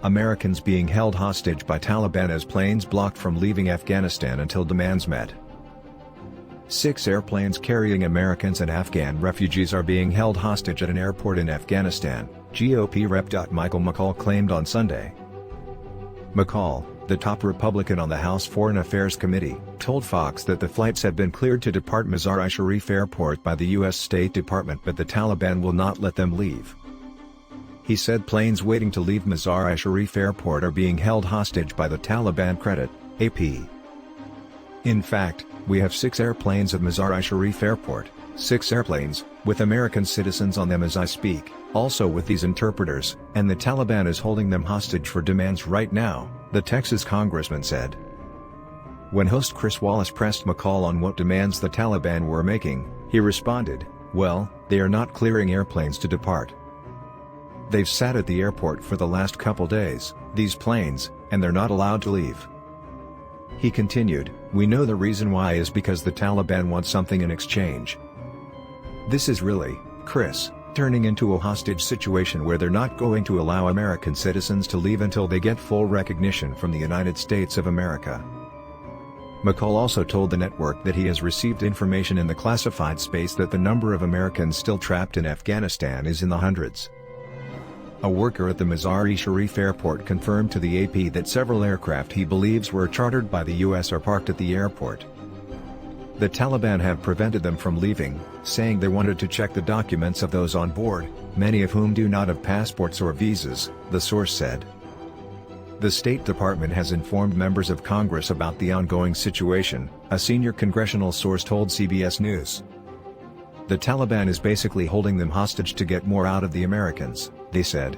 Americans being held hostage by Taliban as planes blocked from leaving Afghanistan until demands met. 6 airplanes carrying Americans and Afghan refugees are being held hostage at an airport in Afghanistan, GOP Rep. McCaul claimed on Sunday. McCaul, the top Republican on the House Foreign Affairs Committee, told Fox that the flights have been cleared to depart Mazar-i-Sharif Airport by the U.S. State Department, but the Taliban will not let them leave. He said planes waiting to leave Mazar-i-Sharif Airport are being held hostage by the Taliban, credit AP. In fact, we have 6 airplanes at Mazar-i-Sharif Airport, 6 airplanes, with American citizens on them as I speak, also with these interpreters, and the Taliban is holding them hostage for demands right now, the Texas congressman said. When host Chris Wallace pressed McCaul on what demands the Taliban were making, he responded, "Well, they are not clearing airplanes to depart. They've sat at the airport for the last couple days, these planes, and they're not allowed to leave." He continued, "We know the reason why is because the Taliban want something in exchange. This is really, Chris, turning into a hostage situation where they're not going to allow American citizens to leave until they get full recognition from the United States of America." McCaul also told the network that he has received information in the classified space that the number of Americans still trapped in Afghanistan is in the hundreds. A worker at the Mazar-i-Sharif airport confirmed to the AP that several aircraft he believes were chartered by the U.S. are parked at the airport. The Taliban have prevented them from leaving, saying they wanted to check the documents of those on board, many of whom do not have passports or visas, the source said. The State Department has informed members of Congress about the ongoing situation, a senior congressional source told CBS News. The Taliban is basically holding them hostage to get more out of the Americans, they said.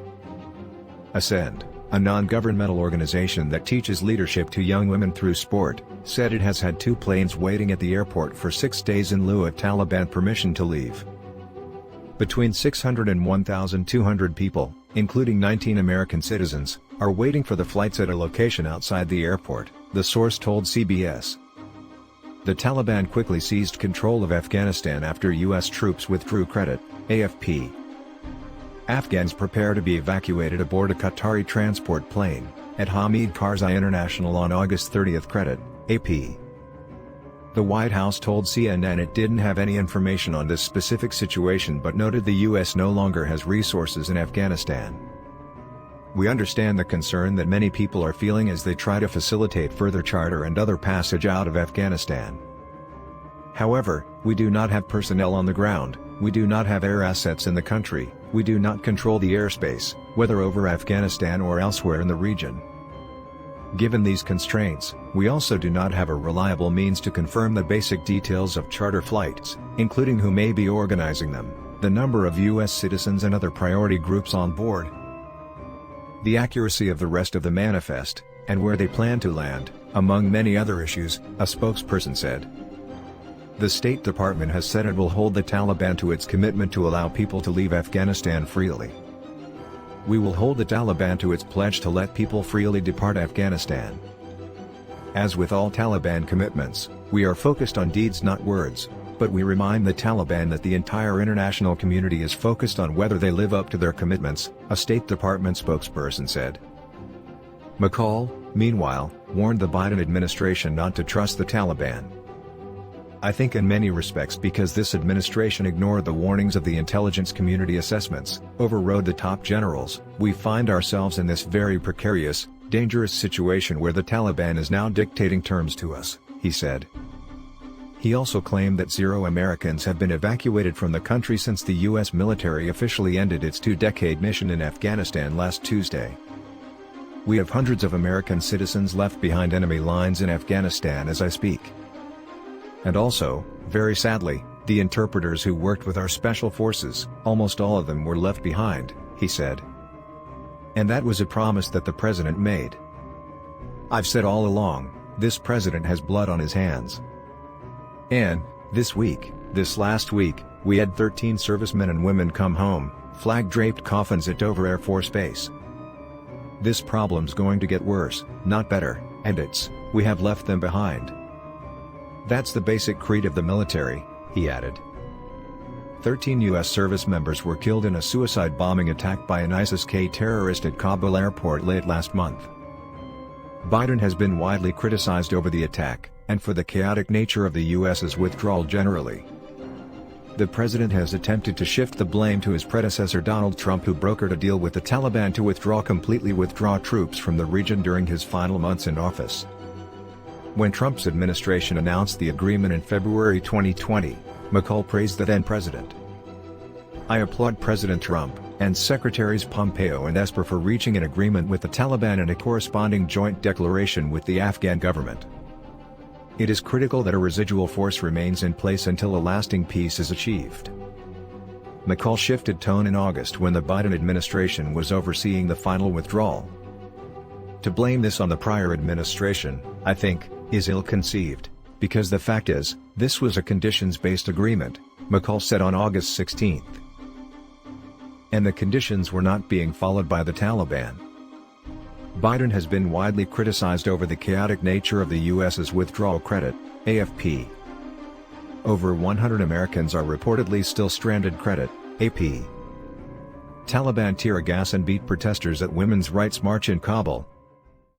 Ascend, a non-governmental organization that teaches leadership to young women through sport, said it has had 2 planes waiting at the airport for 6 days in lieu of Taliban permission to leave. Between 600 and 1,200 people, including 19 American citizens, are waiting for the flights at a location outside the airport, the source told CBS. The Taliban quickly seized control of Afghanistan after U.S. troops withdrew, credit AFP. Afghans prepare to be evacuated aboard a Qatari transport plane at Hamid Karzai International on August 30, credit AP. The White House told CNN it didn't have any information on this specific situation but noted the U.S. no longer has resources in Afghanistan. "We understand the concern that many people are feeling as they try to facilitate further charter and other passage out of Afghanistan. However, we do not have personnel on the ground, we do not have air assets in the country, we do not control the airspace, whether over Afghanistan or elsewhere in the region. Given these constraints, we also do not have a reliable means to confirm the basic details of charter flights, including who may be organizing them, the number of U.S. citizens and other priority groups on board, the accuracy of the rest of the manifest, and where they plan to land, among many other issues," a spokesperson said. The State Department has said it will hold the Taliban to its commitment to allow people to leave Afghanistan freely. "We will hold the Taliban to its pledge to let people freely depart Afghanistan. As with all Taliban commitments, we are focused on deeds, not words, but we remind the Taliban that the entire international community is focused on whether they live up to their commitments," a State Department spokesperson said. McCaul, meanwhile, warned the Biden administration not to trust the Taliban. "I think in many respects because this administration ignored the warnings of the intelligence community assessments, overrode the top generals, we find ourselves in this very precarious, dangerous situation where the Taliban is now dictating terms to us," he said. He also claimed that 0 Americans have been evacuated from the country since the U.S. military officially ended its 2-decade mission in Afghanistan last Tuesday. "We have hundreds of American citizens left behind enemy lines in Afghanistan as I speak. And also, very sadly, the interpreters who worked with our special forces, almost all of them were left behind," he said. "And that was a promise that the president made. I've said all along, this president has blood on his hands. And, this last week, we had 13 servicemen and women come home, flag-draped coffins at Dover Air Force Base. This problem's going to get worse, not better, and we have left them behind. That's the basic creed of the military," he added. 13 U.S. service members were killed in a suicide bombing attack by an ISIS-K terrorist at Kabul airport late last month. Biden has been widely criticized over the attack, and for the chaotic nature of the U.S.'s withdrawal generally. The president has attempted to shift the blame to his predecessor Donald Trump, who brokered a deal with the Taliban to completely withdraw troops from the region during his final months in office. When Trump's administration announced the agreement in February 2020, McCaul praised the then-president. "I applaud President Trump and Secretaries Pompeo and Esper for reaching an agreement with the Taliban and a corresponding joint declaration with the Afghan government. It is critical that a residual force remains in place until a lasting peace is achieved." McCaul shifted tone in August when the Biden administration was overseeing the final withdrawal. "To blame this on the prior administration, I think, is ill-conceived, because the fact is, this was a conditions-based agreement," McCaul said on August 16. "And the conditions were not being followed by the Taliban." Biden has been widely criticized over the chaotic nature of the U.S.'s withdrawal. Credit, AFP. Over 100 Americans are reportedly still stranded. Credit, AP. Taliban tear gas and beat protesters at Women's Rights March in Kabul.